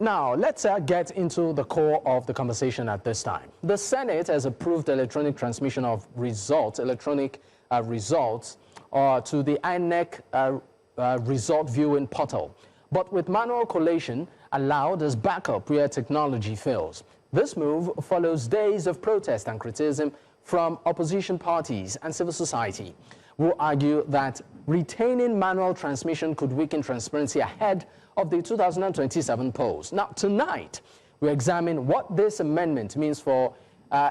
Now, let's get into the core of the conversation at this time. The Senate has approved electronic transmission of results, results to the INEC Result Viewing Portal, but with manual collation allowed as backup where technology fails. This move follows days of protest and criticism from opposition parties and civil society, who argue that retaining manual transmission could weaken transparency ahead of the 2027 polls. Now, tonight, we examine what this amendment means for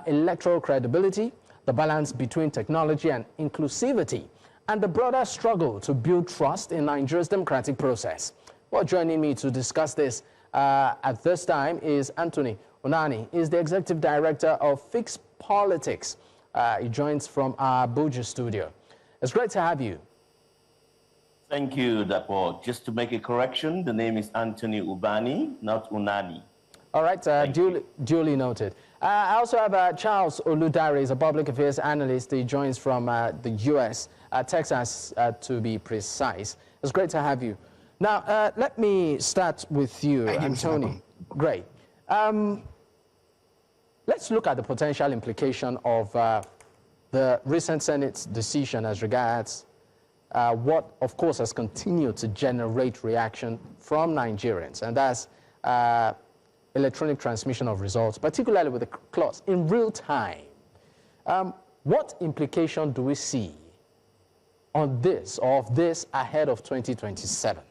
electoral credibility, the balance between technology and inclusivity, and the broader struggle to build trust in Nigeria's democratic process. Well, joining me to discuss this at this time is Anthony Unani. He's the Executive Director of Fixed Politics. He joins from our Abuja studio. It's great to have you. Thank you, Dapo. Just to make a correction, the name is Anthony Unani, not Unani. All right, duly noted. I also have Charles Oludare, he's a public affairs analyst. He joins from the U.S., Texas, to be precise. It's great to have you. Now, let me start with you, Anthony. Great. Let's look at the potential implication of the recent Senate's decision as regards what, of course, has continued to generate reaction from Nigerians, and that's electronic transmission of results, particularly with the clause in real time. What implication do we see on this, or of this, ahead of 2027?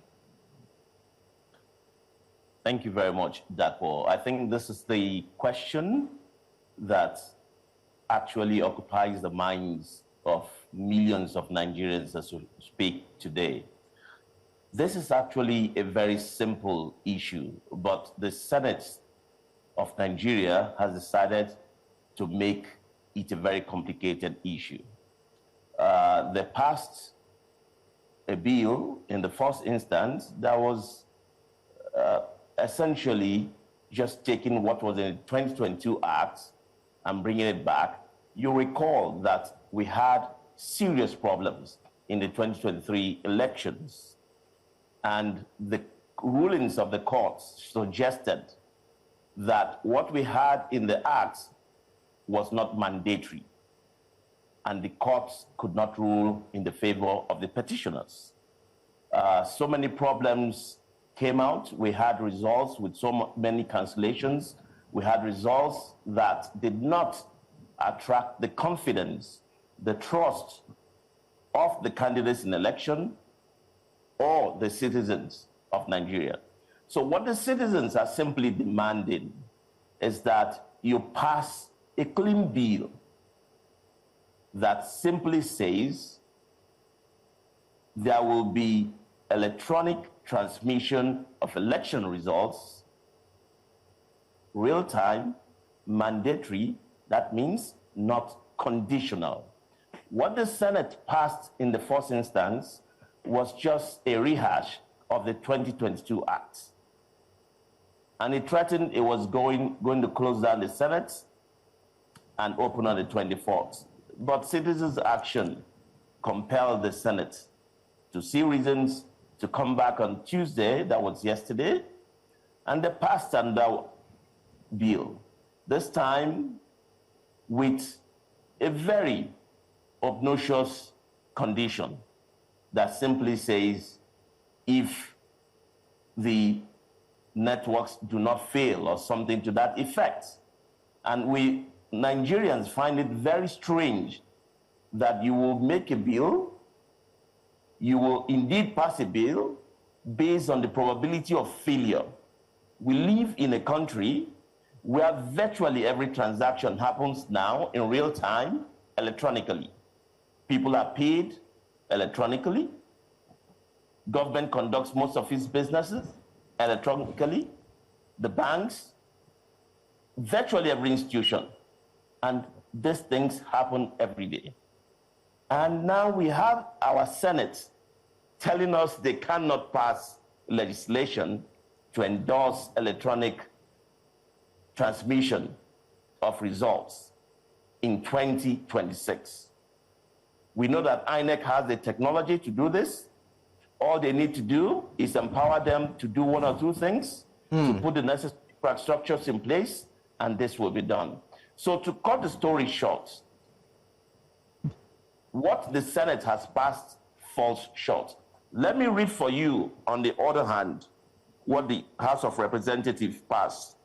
Thank you very much, Dapo. I think this is the question that actually occupies the minds of millions of Nigerians as we speak today. This is actually a very simple issue, but the Senate of Nigeria has decided to make it a very complicated issue. They passed a bill in the first instance that was essentially just taking what was in the 2022 Act and bringing it back. You recall that we had serious problems in the 2023 elections, and the rulings of the courts suggested that what we had in the Act was not mandatory, and the courts could not rule in the favor of the petitioners. So many problems came out. We had results with so many cancellations. We had results that did not attract the confidence, the trust of the candidates in election or the citizens of Nigeria. So what the citizens are simply demanding is that you pass a clean bill that simply says there will be electronic transmission of election results, real time, mandatory. That means not conditional. What the Senate passed in the first instance was just a rehash of the 2022 Act. And it threatened it was going to close down the Senate and open on the 24th. But citizens' action compelled the Senate to see reasons to come back on Tuesday, that was yesterday, and they passed another bill, this time with a very obnoxious condition that simply says if the networks do not fail or something to that effect. And we Nigerians find it very strange that you will make a bill, you will indeed pass a bill based on the probability of failure. We live in a country where virtually every transaction happens now in real time, electronically. People are paid electronically. Government conducts most of its businesses electronically. The banks, virtually every institution. And these things happen every day. And now we have our Senate telling us they cannot pass legislation to endorse electronic transmission of results in 2026. We know that INEC has the technology to do this. All they need to do is empower them to do one or two things. to put the necessary infrastructures in place, and this will be done. So to cut the story short, what the Senate has passed falls short. Let me read for you, on the other hand, what the House of Representatives passed.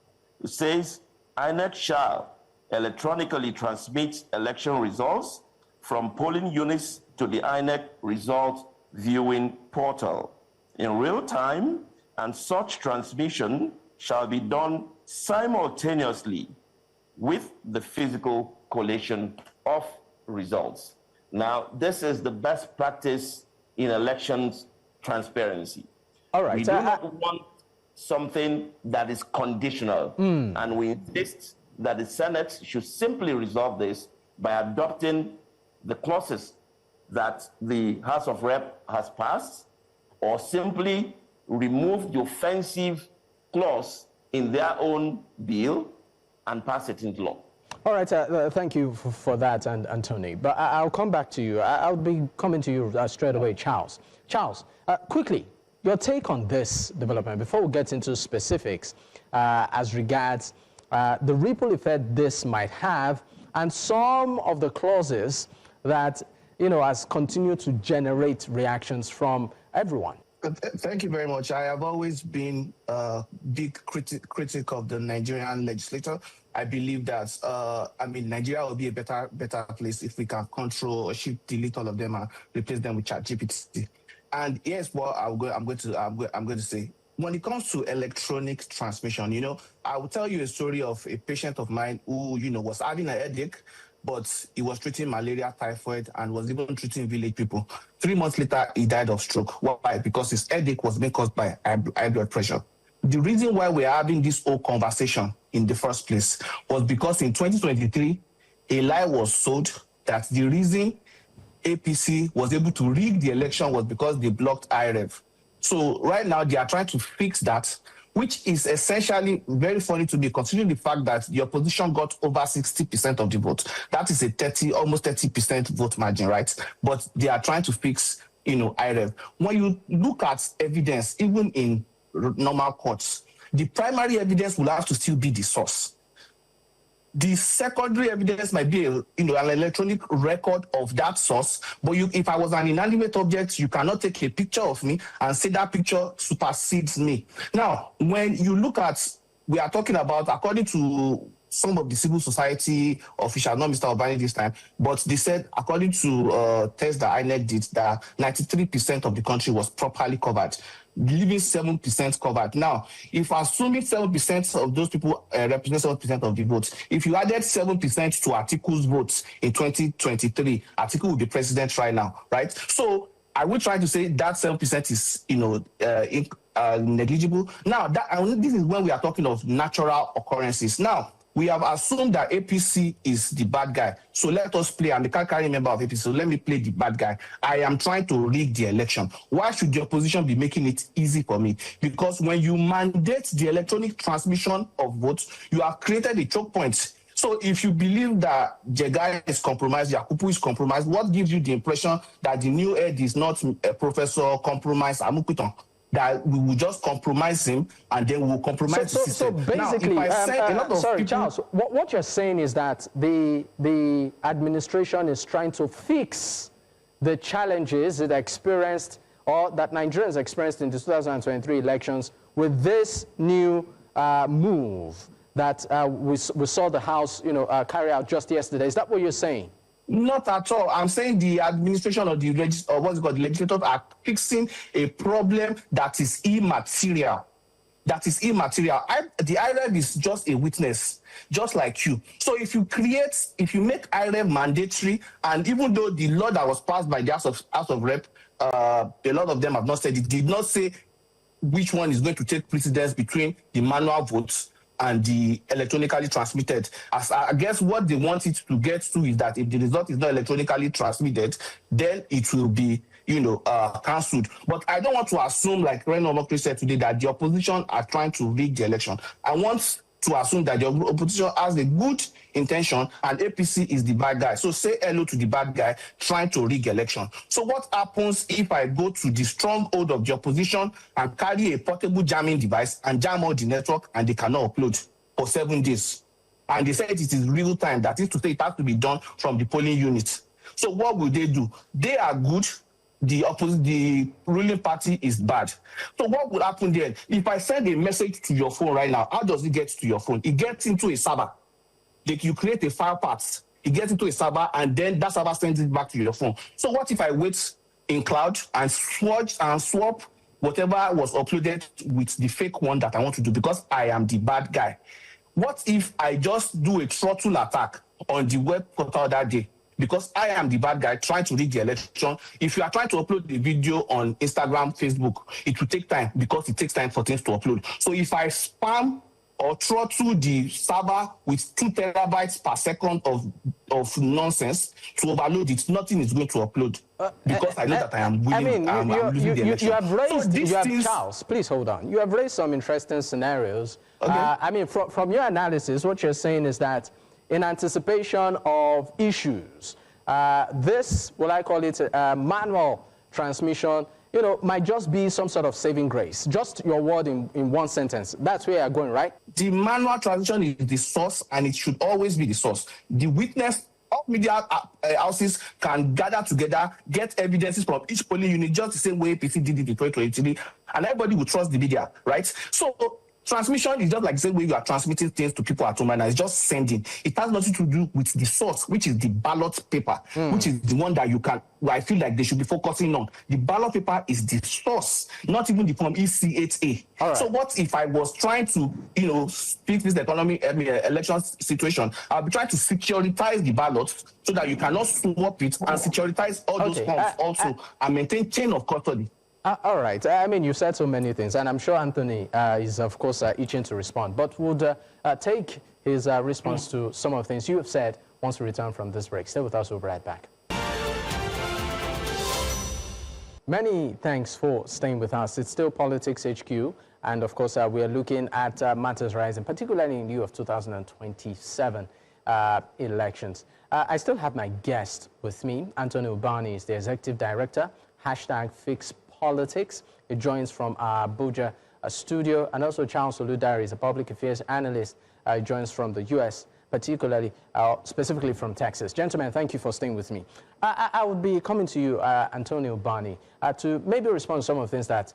It says, INEC shall electronically transmit election results from polling units to the INEC Result Viewing Portal in real time, and such transmission shall be done simultaneously with the physical collation of results. Now, this is the best practice in elections transparency. All right. We do not want something that is conditional, and we insist that the Senate should simply resolve this by adopting the clauses that the House of Rep has passed, or simply remove the offensive clause in their own bill and pass it into law. All right, thank you for that, and Tony. But I'll come back to you. I'll be coming to you straight away, Charles. Charles, quickly, your take on this development before we get into specifics as regards the ripple effect this might have, and some of the clauses that, you know, has continued to generate reactions from everyone. Thank you very much. I have always been a big critic of the Nigerian legislature. I believe that, Nigeria will be a better place if we can control or delete all of them and replace them with ChatGPT. And here's what I'm going to say. When it comes to electronic transmission, you know, I will tell you a story of a patient of mine who, you know, was having a headache, but he was treating malaria, typhoid, and was even treating village people. 3 months later, he died of stroke. Why? Because his headache was being caused by high blood pressure. The reason why we're having this whole conversation in the first place was because in 2023, a lie was sold that the reason APC was able to rig the election was because they blocked IREV. So right now, they are trying to fix that, which is essentially very funny to me, considering the fact that the opposition got over 60% of the vote. That is a almost 30% vote margin, right? But they are trying to fix, you know, IREV. When you look at evidence, even in normal courts, the primary evidence will have to still be the source. The secondary evidence might be, an electronic record of that source. But if I was an inanimate object, you cannot take a picture of me and say that picture supersedes me. Now, when you look at, we are talking about, according to some of the civil society officials, not Mr. Obani this time, but they said, according to tests that INEC did, that 93% of the country was properly covered, leaving 7% covered. Now, if assuming 7% of those people represent 7% of the votes, if you added 7% to Atiku's votes in 2023, Atiku will be president right now, right? So I will try to say that 7% is, negligible. Now, this is when we are talking of natural occurrences. Now, we have assumed that APC is the bad guy. So let us play. I'm the carrying member of APC, so let me play the bad guy. I am trying to rig the election. Why should the opposition be making it easy for me? Because when you mandate the electronic transmission of votes, you have created a choke point. So if you believe that Jega is compromised, Yakubu is compromised, what gives you the impression that the new head is not a professor compromised Amukuton? That we will just compromise him and then we will compromise the system. So basically, now, Charles, what you're saying is that the administration is trying to fix the challenges it experienced, or that Nigerians experienced in the 2023 elections, with this new move that we saw the House, carry out just yesterday. Is that what you're saying? Not at all. I'm saying the administration of the legislators are fixing a problem that is immaterial. That is immaterial. The IREV is just a witness, just like you. So if you make IREV mandatory, and even though the law that was passed by the House of Rep, a lot of them have not said, it did not say which one is going to take precedence between the manual votes and the electronically transmitted. As I guess what they want it to get to is that if the result is not electronically transmitted, then it will be, cancelled. But I don't want to assume, like Reno Mokri said today, that the opposition are trying to rig the election. I want to assume that the opposition has a good intention and APC is the bad guy. So say hello to the bad guy trying to rig election. So what happens if I go to the stronghold of the opposition and carry a portable jamming device and jam all the network and they cannot upload for 7 days? And they said it is real time. That is to say it has to be done from the polling unit. So what will they do? They are good. The ruling party is bad. So what would happen then? If I send a message to your phone right now, how does it get to your phone? It gets into a server. You create a file path. It gets into a server, and then that server sends it back to your phone. So what if I wait in cloud and swap whatever was uploaded with the fake one that I want to do because I am the bad guy? What if I just do a throttle attack on the web portal that day? Because I am the bad guy trying to rig the election. If you are trying to upload the video on Instagram, Facebook, it will take time because it takes time for things to upload. So if I spam or throttle the server with 2 terabytes per second of nonsense to overload it, nothing is going to upload because I know that I am winning. I'm losing the election. You have raised, Charles, please hold on. You have raised some interesting scenarios. Okay. I mean, from your analysis, what you're saying is that in anticipation of issues, this, what I call it, manual transmission, might just be some sort of saving grace. Just your word in one sentence. That's where you're going, right? The manual transition is the source, and it should always be the source. The witness of media houses can gather together, get evidences from each polling unit, just the same way PC did it in 2023, and everybody will trust the media, right? So transmission is just like the same way you are transmitting things to people at home right now. It's just sending. It has nothing to do with the source, which is the ballot paper, which is the one that I feel like they should be focusing on. The ballot paper is the source, not even the form EC8A. Right. So what if I was trying to, speak this election situation? I'll be trying to securitize the ballot so that you cannot swap it and securitize all those forms also and maintain chain of custody. All right. I mean, you said so many things, and I'm sure Anthony is, of course, itching to respond, but would take his response to some of the things you have said once we return from this break. Stay with us. We'll be right back. Many thanks for staying with us. It's still Politics HQ, and of course, we are looking at matters rising, particularly in view of 2027 elections. I still have my guest with me. Anthony Unani is the Executive Director, #FixPolitics. He joins from our Abuja studio, and also Charles Oludare is a Public Affairs Analyst. He joins from the U.S., particularly, specifically from Texas. Gentlemen, thank you for staying with me. I would be coming to you, Anthony Unani, to maybe respond to some of the things that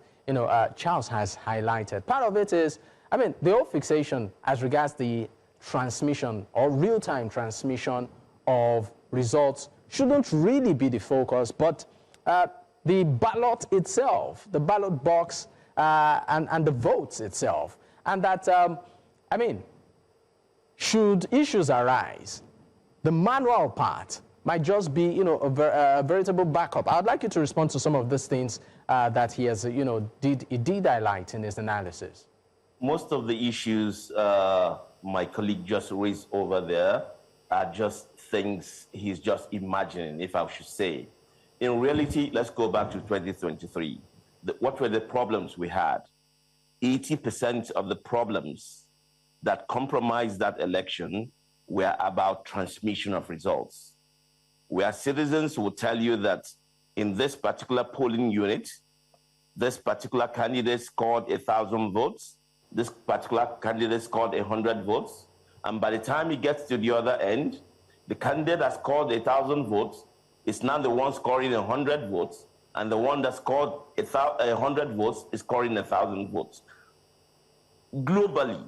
Charles has highlighted. Part of it is, I mean, the whole fixation as regards the transmission or real-time transmission of results shouldn't really be the focus, but the ballot itself, the ballot box, and the votes itself. And that, I mean, should issues arise, the manual part might just be, a veritable backup. I'd like you to respond to some of these things that he has, did highlight in his analysis. Most of the issues my colleague just raised over there are just things he's just imagining, if I should say. In reality, let's go back to 2023. What were the problems we had? 80% of the problems that compromised that election were about transmission of results. Where citizens will tell you that in this particular polling unit, this particular candidate scored 1,000 votes, this particular candidate scored 100 votes, and by the time he gets to the other end, the candidate that scored 1,000 votes is now the one scoring 100 votes, and the one that scored 100 votes is scoring 1,000 votes. Globally,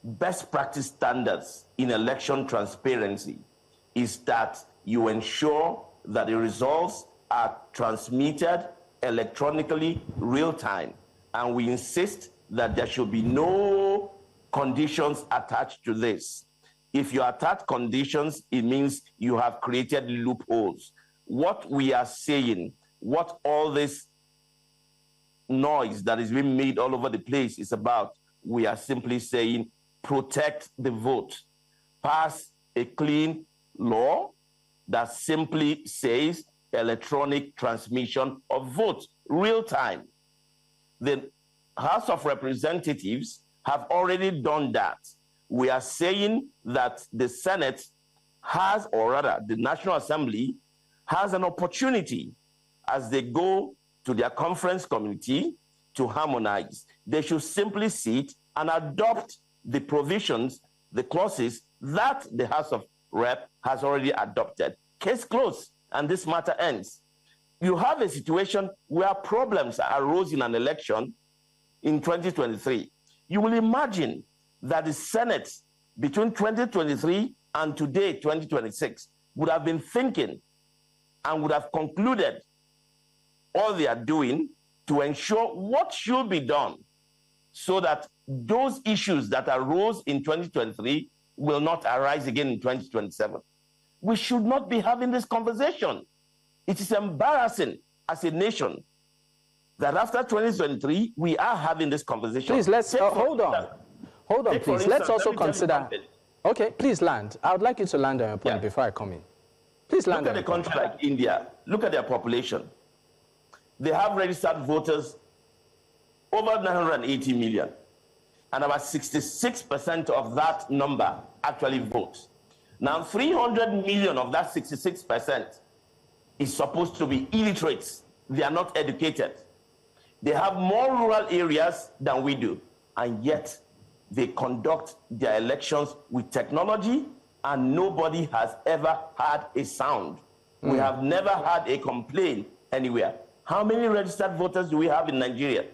best practice standards in election transparency is that you ensure that the results are transmitted electronically real time, and we insist that there should be no conditions attached to this. If you attach conditions, it means you have created loopholes. What we are saying, what all this noise that is being made all over the place is about, we are simply saying, protect the vote. Pass a clean law that simply says electronic transmission of votes, real time. The House of Representatives have already done that. we are saying that the Senate has, or rather the National Assembly has an opportunity as they go to their conference committee to harmonize. They should simply sit and adopt the provisions, the clauses that the House of Rep has already adopted. Case closed, and this matter ends. You have a situation where problems arose in an election in 2023. You will imagine that the Senate between 2023 and today, 2026, would have been thinking and would have concluded all they are doing to ensure what should be done so that those issues that arose in 2023 will not arise again in 2027. We should not be having this conversation. It is embarrassing as a nation that after 2023, we are having this conversation. Please, let's, hold on, please. Let's also consider, okay, please land. I would like you to land on your point before I come in. Please land. Look at a country like India. Look at their population. They have registered voters over 980 million. And about 66% of that number actually votes. Now, 300 million of that 66% is supposed to be illiterates. They are not educated. They have more rural areas than we do. And yet, they conduct their elections with technology, and nobody has ever had a sound. We have never had a complaint anywhere. How many registered voters do we have in Nigeria?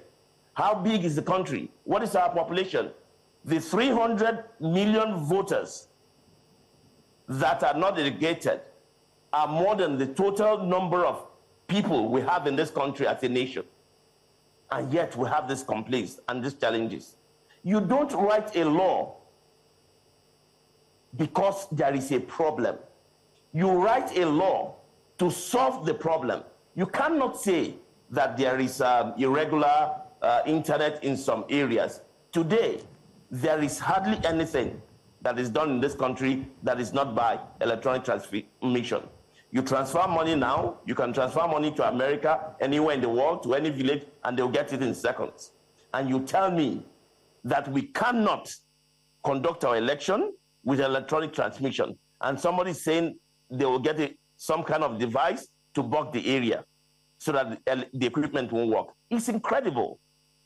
How big is the country? What is our population? The 300 million voters that are not educated are more than the total number of people we have in this country as a nation. And yet we have these complaints and these challenges. You don't write a law because there is a problem. You write a law to solve the problem. You cannot say that there is irregular internet in some areas. Today, there is hardly anything that is done in this country that is not by electronic transmission. You transfer money now, you can transfer money to America, anywhere in the world, to any village, and they'll get it in seconds. And you tell me that we cannot conduct our election with electronic transmission, and somebody saying they will get some kind of device to block the area so that the equipment won't work. It's incredible.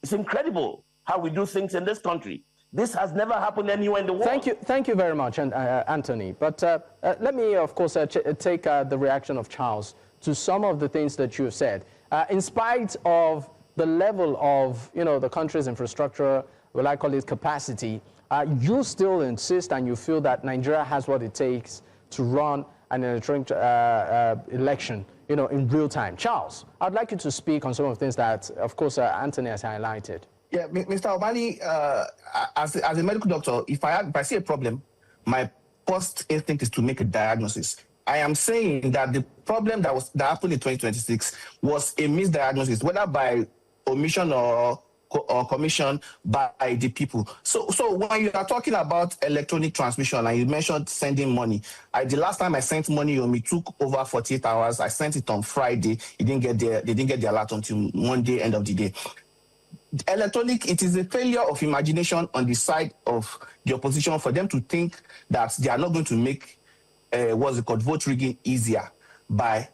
It's incredible how we do things in this country. This has never happened anywhere in the world. Thank you very much, Anthony. But let me, of course, take the reaction of Charles to some of the things that you have said. In spite of the level of, the country's infrastructure, will I call it capacity, you still insist and you feel that Nigeria has what it takes to run an electronic election, in real time. Charles, I'd like you to speak on some of the things that, of course, Anthony has highlighted. Yeah, Mr. Unani, as a medical doctor, if I see a problem, my first instinct is to make a diagnosis. I am saying that the problem that happened in 2026 was a misdiagnosis, whether by omission or commission by the people. So when you are talking about electronic transmission and you mentioned sending money, the last time I sent money, it took over 48 hours. I sent it on Friday. They didn't get the alert until Monday, end of the day. Electronic, it is a failure of imagination on the side of the opposition for them to think that they are not going to make vote rigging easier by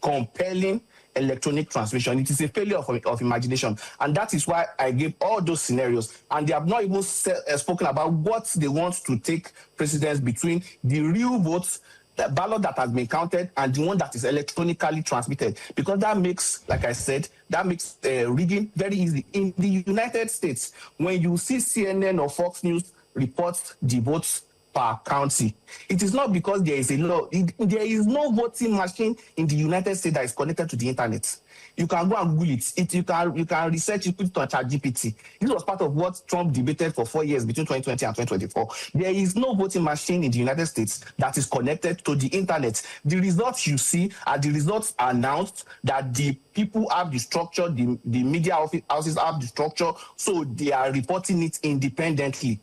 compelling electronic transmission. It is a failure of imagination, and that is why I gave all those scenarios, and they have not even spoken about what they want to take precedence between the real votes, the ballot that has been counted, and the one that is electronically transmitted, because that makes, like I said, that makes rigging very easy. In the United States, when you see CNN or Fox News report the votes per county, it is not because there is a law. There is no voting machine in the United States that is connected to the internet. You can go and Google it. You can research it, put it on ChatGPT. This was part of what Trump debated for 4 years between 2020 and 2024. There is no voting machine in the United States that is connected to the internet. The results you see are the results announced that the people have the structure, the media houses have the structure, so they are reporting it independently.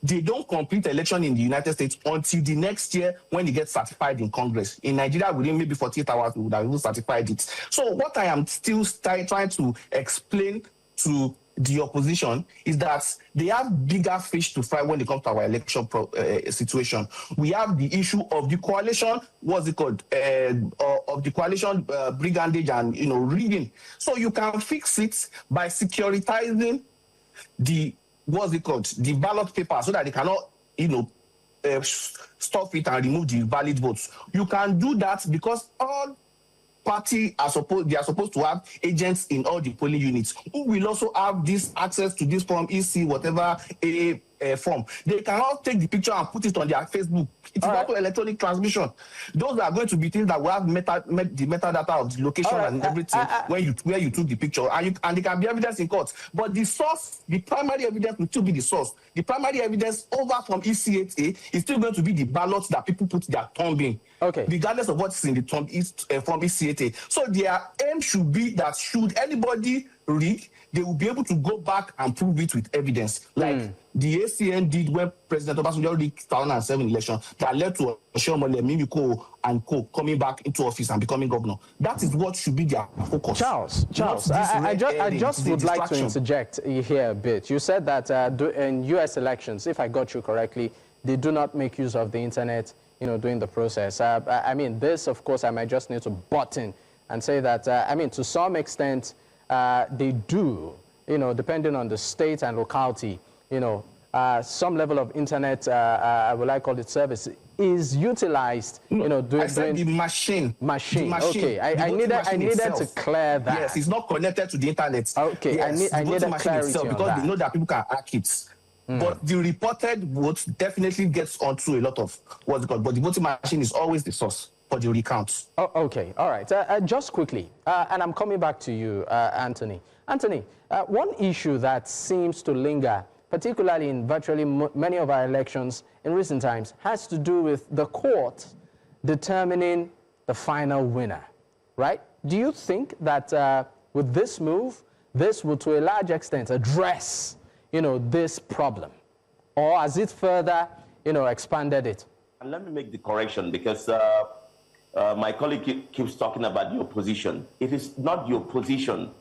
They don't complete election in the United States until the next year when it gets certified in Congress. In Nigeria, within maybe 48 hours, we would have even certified it. So what I am still trying to explain to the opposition is that they have bigger fish to fry when it comes to our election situation. We have the issue of the coalition, what's it called, of the coalition brigandage and, rigging. So you can fix it by securitizing the, what's it called, the ballot paper so that they cannot, stop it and remove the valid votes. You can do that because all party are supposed to have agents in all the polling units who will also have this access to this form EC whatever form. They cannot take the picture and put it on their Facebook. It's also electronic transmission. Those are going to be things that will have the metadata of the location and everything where you took the picture, and they can be evidence in court. But the source, the primary evidence will still be the source. The primary evidence over from EC8A is still going to be the ballots that people put their thumb in. Okay. Regardless of what's in the thumb from EC8A. So their aim should be that should anybody rig, they will be able to go back and prove it with evidence. Like the ACN did when President Obasanjo rigged 2007 election that led to Oshiomhole, Mimiko, and co coming back into office and becoming governor. That is what should be their focus. Charles, I just would like to interject here a bit. You said that in US elections, if I got you correctly, they do not make use of the internet, during the process. I mean, this, of course, I might just need to butt in and say that, to some extent, they do, depending on the state and locality, some level of internet, will I call it service, is utilized, I said the machine. Okay, I needed to clear that. Yes, it's not connected to the internet. Okay, yes, I need a clarity itself, on because that. they know that people can hack it. But the reported votes definitely gets onto a lot of what's it called. But the voting machine is always the source for the recounts. Oh, okay, all right. Just quickly, and I'm coming back to you, Anthony. Anthony, one issue that seems to linger, particularly in virtually many of our elections in recent times, has to do with the court determining the final winner, right? Do you think that with this move, this will to a large extent address this problem, or has it further, expanded it? And let me make the correction, because my colleague keeps talking about the opposition. It is not the opposition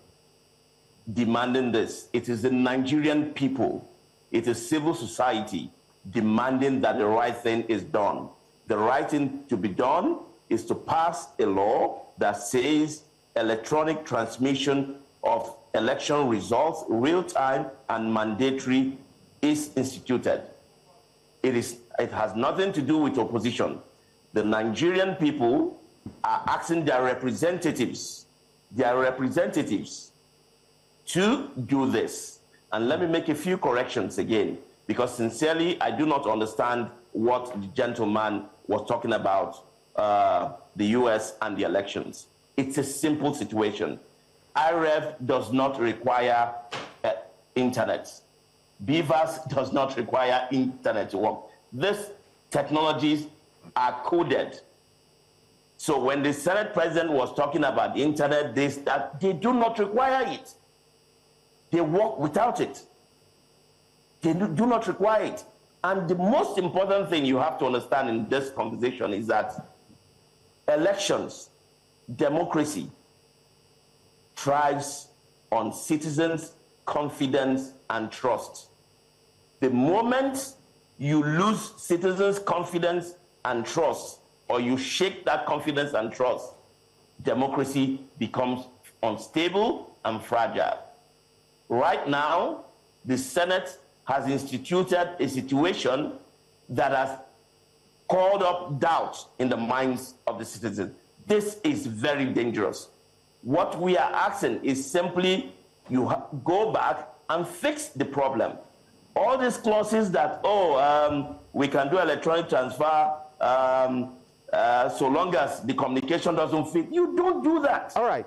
demanding this. It is the Nigerian people. It is civil society demanding that the right thing is done. The right thing to be done is to pass a law that says electronic transmission of election results, real-time and mandatory, is instituted. It has nothing to do with opposition. The Nigerian people are asking their representatives to do this. And let me make a few corrections again, because sincerely, I do not understand what the gentleman was talking about, the US and the elections. It's a simple situation. IREV does not require internet. BVAS does not require internet to work. These technologies are coded. So when the Senate President was talking about the internet, they do not require it. They work without it. They do not require it. And the most important thing you have to understand in this conversation is that elections, democracy, thrives on citizens' confidence and trust. The moment you lose citizens' confidence and trust, or you shake that confidence and trust, democracy becomes unstable and fragile. Right now, the Senate has instituted a situation that has called up doubt in the minds of the citizens. This is very dangerous. What we are asking is simply you go back and fix the problem. All these clauses that, we can do electronic transfer so long as the communication doesn't fit, you don't do that. All right.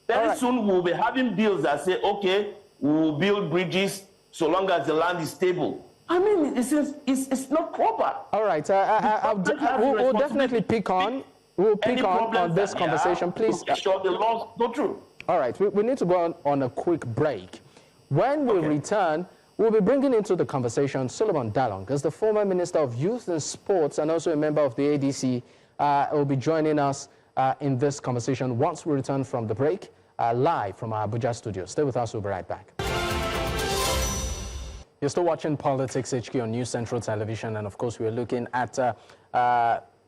Very soon we'll be having bills that say, okay, we'll build bridges so long as the land is stable. I mean, it's not proper. All right. We'll definitely pick on. We'll pick on this conversation, please. Make sure the laws go through. All right. We need to go on a quick break. When we return, we'll be bringing into the conversation Solomon Dalung, as the former Minister of Youth and Sports and also a member of the ADC, will be joining us in this conversation once we return from the break, live from our Abuja studio. Stay with us. We'll be right back. You're still watching Politics HQ on News Central Television, and of course we're looking at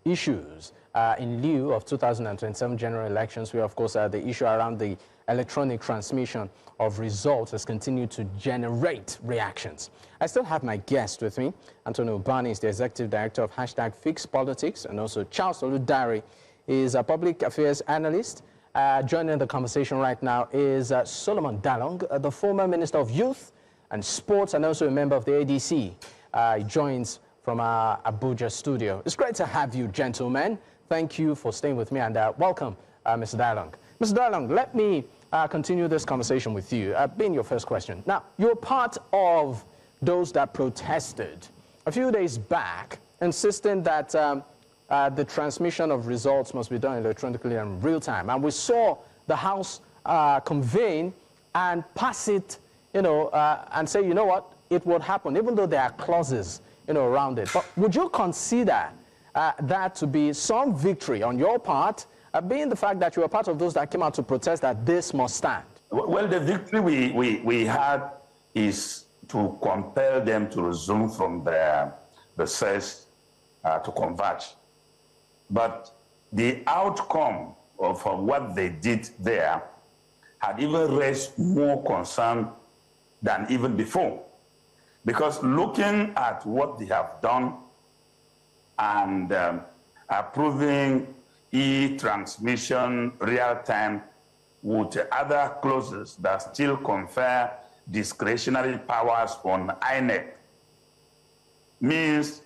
issues in lieu of 2027 general elections, where of course the issue around the electronic transmission of results has continued to generate reactions. I still have my guest with me. Anthony Unani is the Executive Director of #FixPolitics, and also Charles Oludare is a Public Affairs Analyst. Joining the conversation right now is Solomon Dalung, the former Minister of Youth and Sports, and also a member of the ADC. He joins from our Abuja studio. It's great to have you, gentlemen. Thank you for staying with me, and welcome, Mr. Dalung. Mr. Dalung, let me continue this conversation with you, being your first question. Now, you're part of those that protested a few days back, insisting that the transmission of results must be done electronically in real time. And we saw the House convene and pass it, and say, you know what, it would happen, even though there are clauses, around it. But would you consider that to be some victory on your part, being the fact that you were part of those that came out to protest that this must stand? Well, the victory we had is to compel them to resume from the cess to converge. But the outcome of what they did there had even raised more concern than even before. Because looking at what they have done and approving e-transmission real-time with other clauses that still confer discretionary powers on INEC means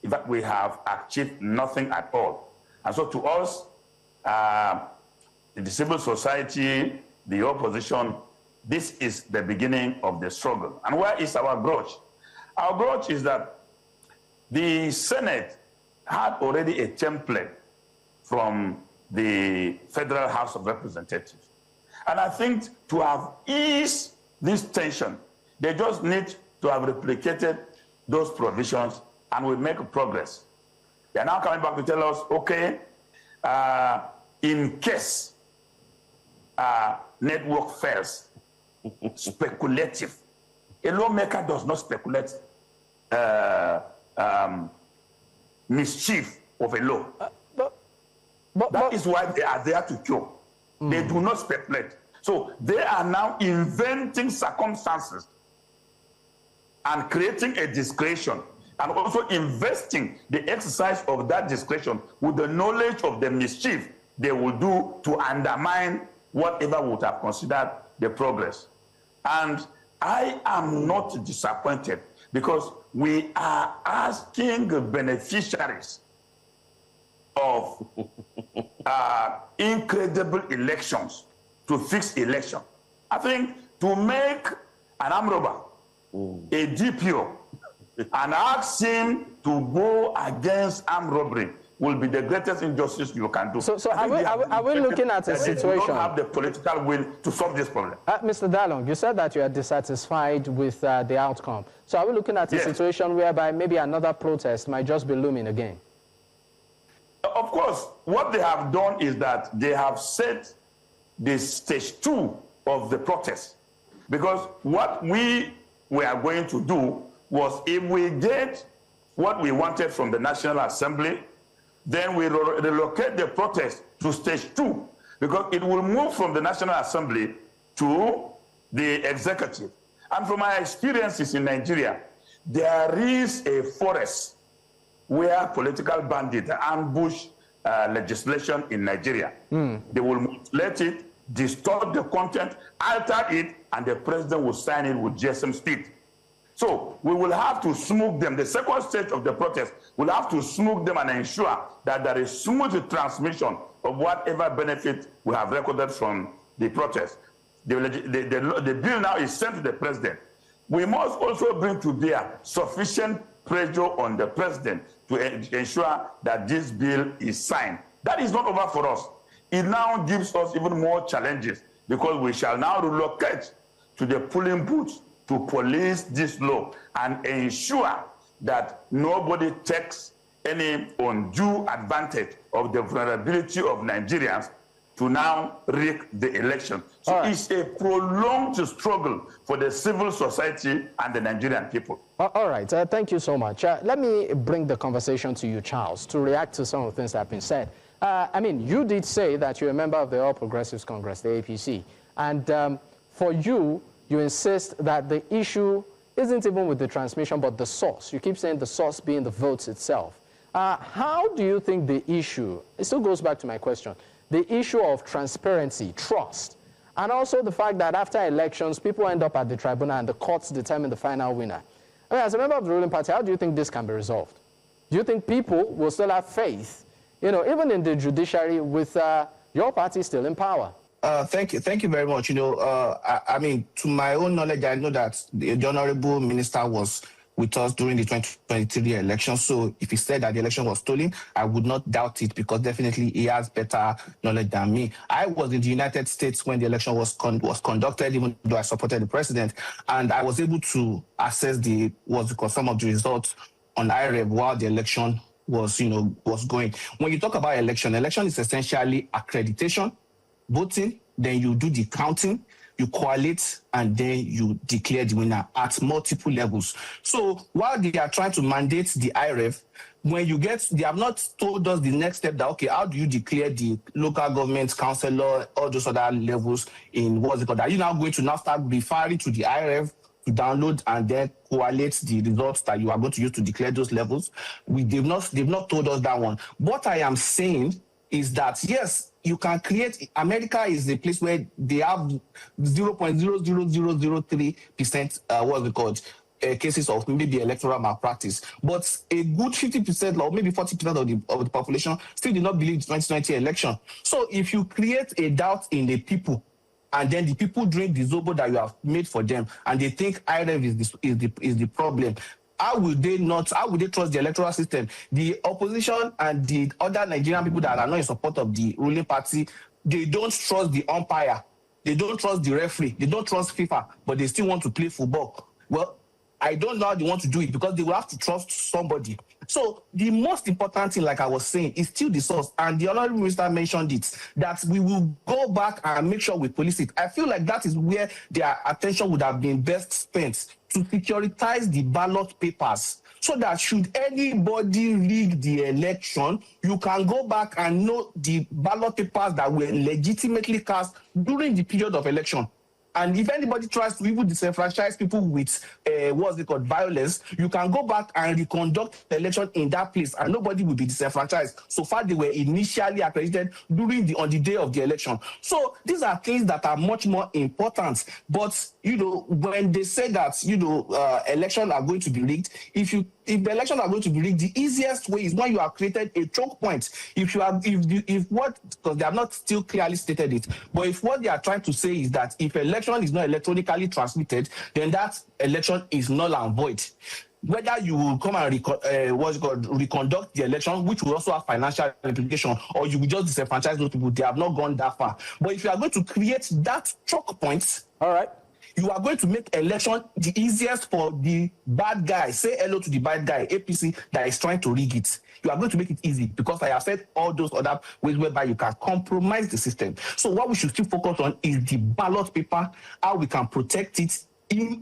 that we have achieved nothing at all. And so to us, the civil society, the opposition, this is the beginning of the struggle. And where is our grudge? Our grudge is that the Senate had already a template from the Federal House of Representatives. And I think to have eased this tension, they just need to have replicated those provisions, and we make progress. They are now coming back to tell us, okay, in case network fails, speculative. A lawmaker does not speculate mischief of a law. That is why they are there to cure. They do not speculate. So they are now inventing circumstances and creating a discretion, and also investing the exercise of that discretion with the knowledge of the mischief they will do to undermine whatever would have considered the progress. And I am not disappointed, because we are asking the beneficiaries of incredible elections to fix election. I think to make an armed robber a DPO and ask him to go against armed robbery will be the greatest injustice you can do. So are we looking at a situation? They don't have the political will to solve this problem. Mr. Dalung, you said that you are dissatisfied with the outcome. So are we looking at a situation whereby maybe another protest might just be looming again? Of course, what they have done is that they have set the stage 2 of the protest. Because what we were going to do was, if we get what we wanted from the National Assembly, then we relocate the protest to stage 2, because it will move from the National Assembly to the executive. And from my experiences in Nigeria, there is a forest where political bandits ambush legislation in Nigeria. They will mutilate it, distort the content, alter it, and the president will sign it with GSM speed. So we will have to smooth them. The second stage of the protest, we'll have to smooth them and ensure that there is smooth transmission of whatever benefit we have recorded from the protest. The bill now is sent to the president. We must also bring to bear sufficient pressure on the president to ensure that this bill is signed. That is not over for us. It now gives us even more challenges, because we shall now relocate to the polling booths to police this law and ensure that nobody takes any undue advantage of the vulnerability of Nigerians to now rig the election. So it's a prolonged struggle for the civil society and the Nigerian people. All right, thank you so much. Let me bring the conversation to you, Charles, to react to some of the things that have been said. I mean, you did say that you're a member of the All Progressives Congress, the APC, and for you, you insist that the issue isn't even with the transmission, but the source. You keep saying the source being the votes itself. How do you think the issue, it still goes back to my question, the issue of transparency, trust, and also the fact that after elections, people end up at the tribunal and the courts determine the final winner. I mean, as a member of the ruling party, how do you think this can be resolved? Do you think people will still have faith, you know, even in the judiciary with your party still in power? Thank you very much. You know, I mean, to my own knowledge, I know that the Honorable Minister was with us during the 2023 election. So if he said that the election was stolen, I would not doubt it, because definitely he has better knowledge than me. I was in the United States when the election was conducted, even though I supported the president, and I was able to assess some of the results on IREV while the election was going. When you talk about election is essentially accreditation, voting, then you do the counting, you collate, and then you declare the winner at multiple levels. So while they are trying to mandate the IREF, they have not told us the next step that, okay, how do you declare the local government, councillor, all those other levels in what's it called? Are you now going to now start referring to the IREF to download and then collate the results that you are going to use to declare those levels? They've not told us that one. What I am saying is that, yes, you can create, America is a place where they have 0.00003%, cases of maybe electoral malpractice. But a good 50% or maybe 40% of the population still did not believe the 2020 election. So if you create a doubt in the people, and then the people drink the zobo that you have made for them, and they think IREV is the problem, how will they trust the electoral system? The opposition and the other Nigerian people that are not in support of the ruling party, they don't trust the umpire, they don't trust the referee, they don't trust FIFA, but they still want to play football. Well, I don't know how they want to do it, because they will have to trust somebody. So the most important thing, like I was saying, is still the source. And the Honorable Minister mentioned it, that we will go back and make sure we police it. I feel like that is where their attention would have been best spent, to securitize the ballot papers, so that should anybody rig the election, you can go back and know the ballot papers that were legitimately cast during the period of election. And if anybody tries to even disenfranchise people with violence, you can go back and reconduct the election in that place, and nobody will be disenfranchised. So far, they were initially accredited on the day of the election. So these are things that are much more important. But when they say that elections are going to be rigged, if the elections are going to be rigged, the easiest way is when you have created a choke point. Because they have not still clearly stated it, but if what they are trying to say is that if election is not electronically transmitted, then that election is null and void. Whether you will come and reconduct the election, which will also have financial implication, or you will just disenfranchise those people, they have not gone that far. But if you are going to create that choke point, all right, you are going to make election the easiest for the bad guy. Say hello to the bad guy, APC, that is trying to rig it. You are going to make it easy, because I have said all those other ways whereby you can compromise the system. So what we should still focus on is the ballot paper, how we can protect it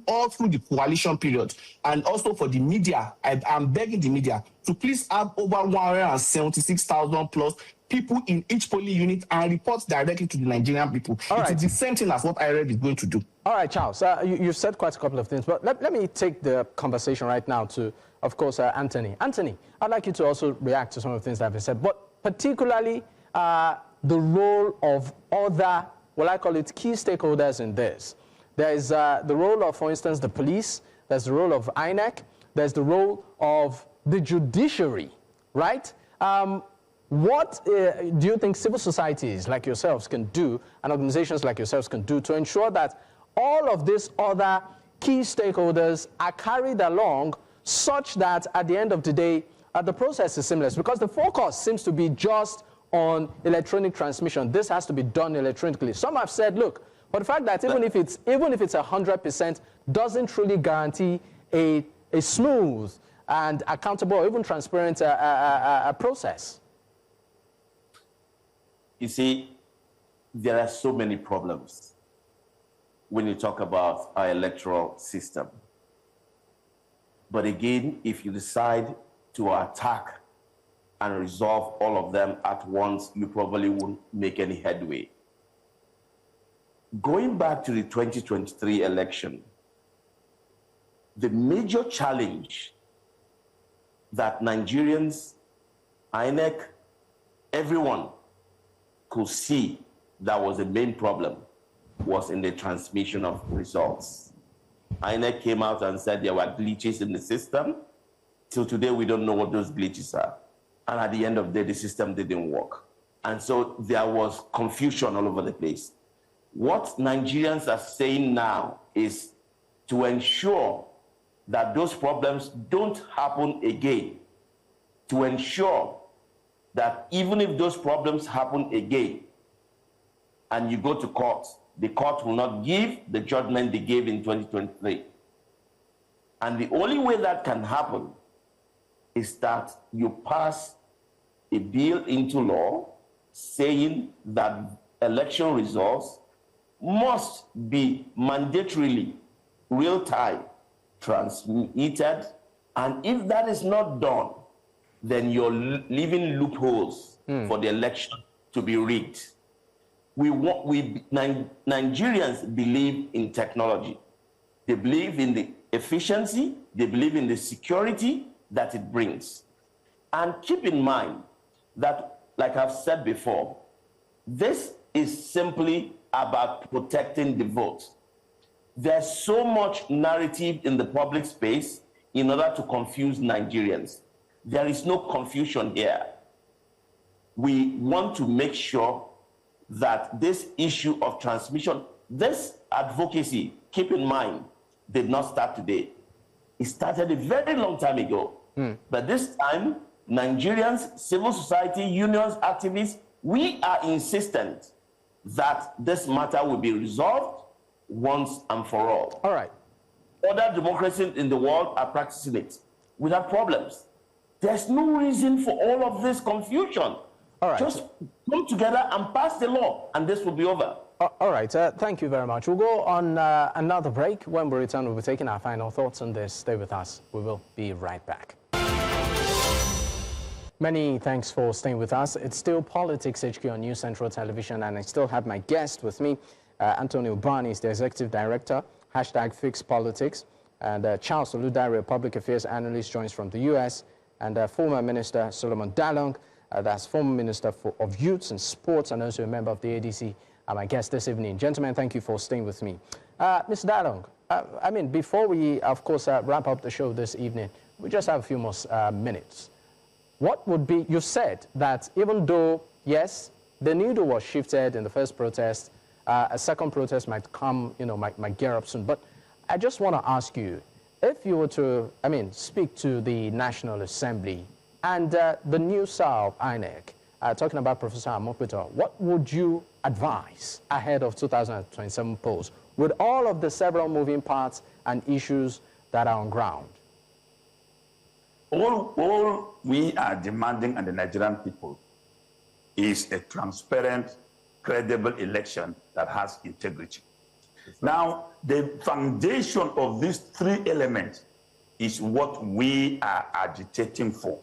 all through the coalition period. And also for the media, I'm begging the media to please have over 176,000 plus people in each polling unit and report directly to the Nigerian people. It is the same thing as what IREV is going to do. All right, Charles, you've said quite a couple of things, but let me take the conversation right now to, of course, Anthony. Anthony, I'd like you to also react to some of the things that have been said, but particularly the role of other, well, I call it key stakeholders in this. There is the role of, for instance, the police, there's the role of INEC, there's the role of the judiciary, right? What do you think civil societies like yourselves can do, and organizations like yourselves can do, to ensure that all of these other key stakeholders are carried along, such that at the end of the day, the process is seamless? Because the focus seems to be just on electronic transmission. This has to be done electronically. Some have said, look, but the fact that even if it's 100%, doesn't truly guarantee a smooth and accountable or even transparent process. You see, there are so many problems when you talk about our electoral system. But again, if you decide to attack and resolve all of them at once, you probably won't make any headway. Going back to the 2023 election, the major challenge that Nigerians, INEC, everyone could see that was the main problem was in the transmission of results. INEC came out and said there were glitches in the system. Till today, we don't know what those glitches are. And at the end of the day, the system didn't work. And so there was confusion all over the place. What Nigerians are saying now is to ensure that those problems don't happen again, to ensure that even if those problems happen again and you go to court, the court will not give the judgment they gave in 2023. And the only way that can happen is that you pass a bill into law saying that election results must be mandatorily real-time transmitted. And if that is not done, then you're leaving loopholes for the election to be rigged. Nigerians believe in technology. They believe in the efficiency, they believe in the security that it brings. And keep in mind that, like I've said before, this is simply about protecting the vote. There's so much narrative in the public space in order to confuse Nigerians. There is no confusion here. We want to make sure that this issue of transmission, this advocacy, keep in mind, did not start today. It started a very long time ago. But this time, Nigerians, civil society, unions, activists, we are insistent that this matter will be resolved once and for all. All right. Other democracies in the world are practicing it without problems. There's no reason for all of this confusion. All right. Just come together and pass the law, and this will be over. All right. Thank you very much. We'll go on another break. When we return, we'll be taking our final thoughts on this. Stay with us. We will be right back. Many thanks for staying with us. It's still Politics HQ on News Central Television, and I still have my guest with me. Anthony Unani is the Executive Director, #FixPolitics, and Charles Oludare, Public Affairs Analyst, joins from the U.S., and former Minister Solomon Dalung, that's former Minister of Youth and Sports, and also a member of the ADC, are my guest this evening. Gentlemen, thank you for staying with me. Mr. Dalung, I mean, before we, of course, wrap up the show this evening, we just have a few more minutes. What would be, you said that even though, yes, the needle was shifted in the first protest, a second protest might come, might gear up soon. But I just want to ask you, if you were to, speak to the National Assembly and the new SAR of INEC, talking about Professor Amokpito, what would you advise ahead of 2027 polls with all of the several moving parts and issues that are on ground? All we are demanding and the Nigerian people is a transparent, credible election that has integrity. Now, the foundation of these three elements is what we are agitating for.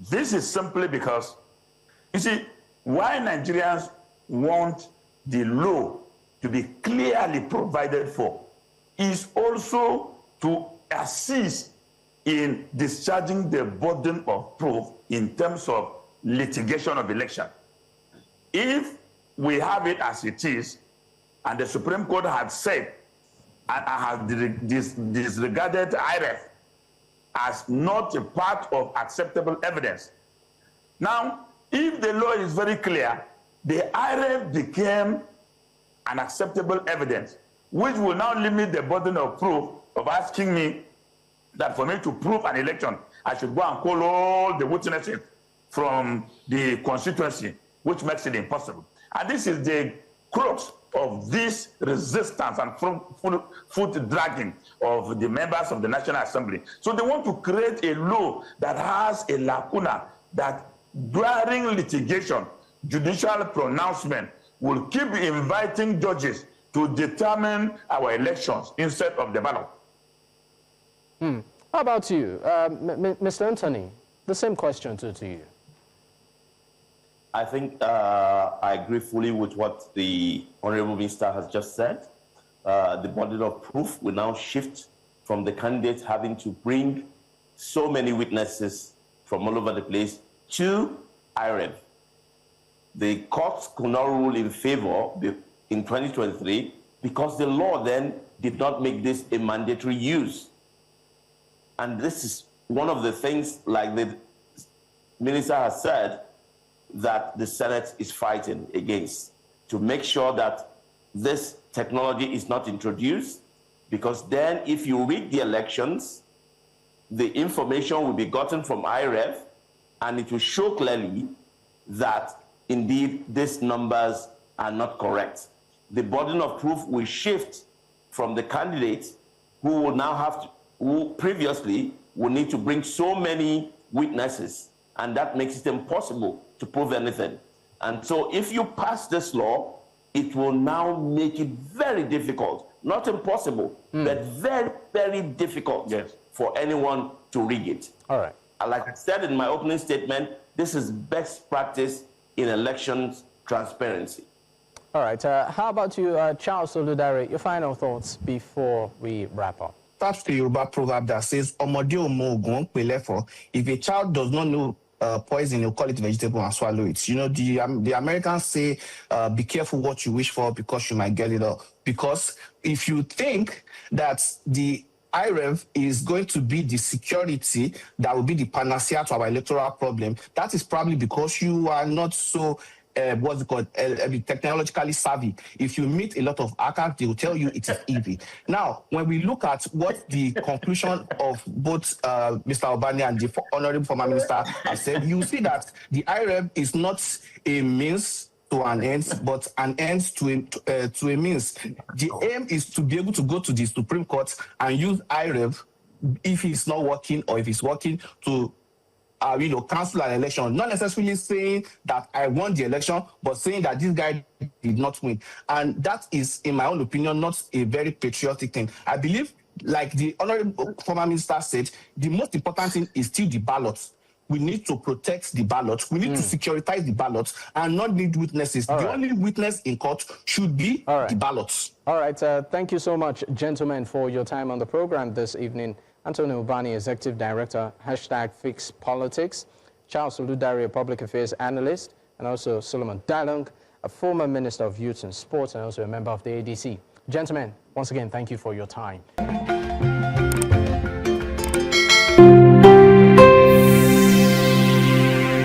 This is simply because, you see, why Nigerians want the law to be clearly provided for is also to assist in discharging the burden of proof in terms of litigation of election. If we have it as it is, and the Supreme Court had said and has disregarded IREF as not a part of acceptable evidence. Now, if the law is very clear, the IREF became an acceptable evidence, which will now limit the burden of proof of asking me that for me to prove an election, I should go and call all the witnesses from the constituency, which makes it impossible. And this is the crux of this resistance and foot dragging of the members of the National Assembly. So they want to create a law that has a lacuna that during litigation, judicial pronouncement will keep inviting judges to determine our elections instead of the ballot. How about you, Mr. Anthony? The same question to you. I think I agree fully with what the Honorable Minister has just said. The burden of proof will now shift from the candidates having to bring so many witnesses from all over the place to IREV. The courts could not rule in favor in 2023 because the law then did not make this a mandatory use. And this is one of the things, like the Minister has said, that the Senate is fighting against, to make sure that this technology is not introduced, because then if you rig the elections, the information will be gotten from IREV and it will show clearly that indeed these numbers are not correct. The burden of proof will shift from the candidates who will now have to, who previously will need to bring so many witnesses, and that makes it impossible to prove anything. And so if you pass this law, it will now make it very difficult, not impossible, but very, very difficult for anyone to rig it. All right. Like I said in my opening statement, this is best practice in elections transparency. All right. How about you, Charles Oludare? Your final thoughts before we wrap up. That's the Yoruba proverb that says, "Omode omo ogun pe lefo." If a child does not know poison, you call it vegetable and swallow it. You know, the Americans say, be careful what you wish for because you might get it all. Because if you think that the IREV is going to be the security that will be the panacea to our electoral problem, that is probably because you are not so what's it called, technologically savvy. If you meet a lot of hackers, they will tell you it is easy. Now, when we look at what the conclusion of both Mr. Obani and the Honorable Former Minister have said, you see that the IREV is not a means to an end, but an end to a means. The aim is to be able to go to the Supreme Court and use IREV if it's not working, or if it's working, to cancel an election, not necessarily saying that I won the election, but saying that this guy did not win. And that is, in my own opinion, not a very patriotic thing. I believe, like the Honorable Former Minister said, the most important thing is still the ballots. We need to protect the ballots. We need to securitize the ballots and not need witnesses. The only witness in court should be the ballots. All right. Thank you so much, gentlemen, for your time on the program this evening. Anthony Unani, Executive Director, #FixPolitics, Charles Oludare, Public Affairs Analyst, and also Solomon Dalung, a former Minister of Youth and Sports and also a member of the ADC. Gentlemen, once again, thank you for your time.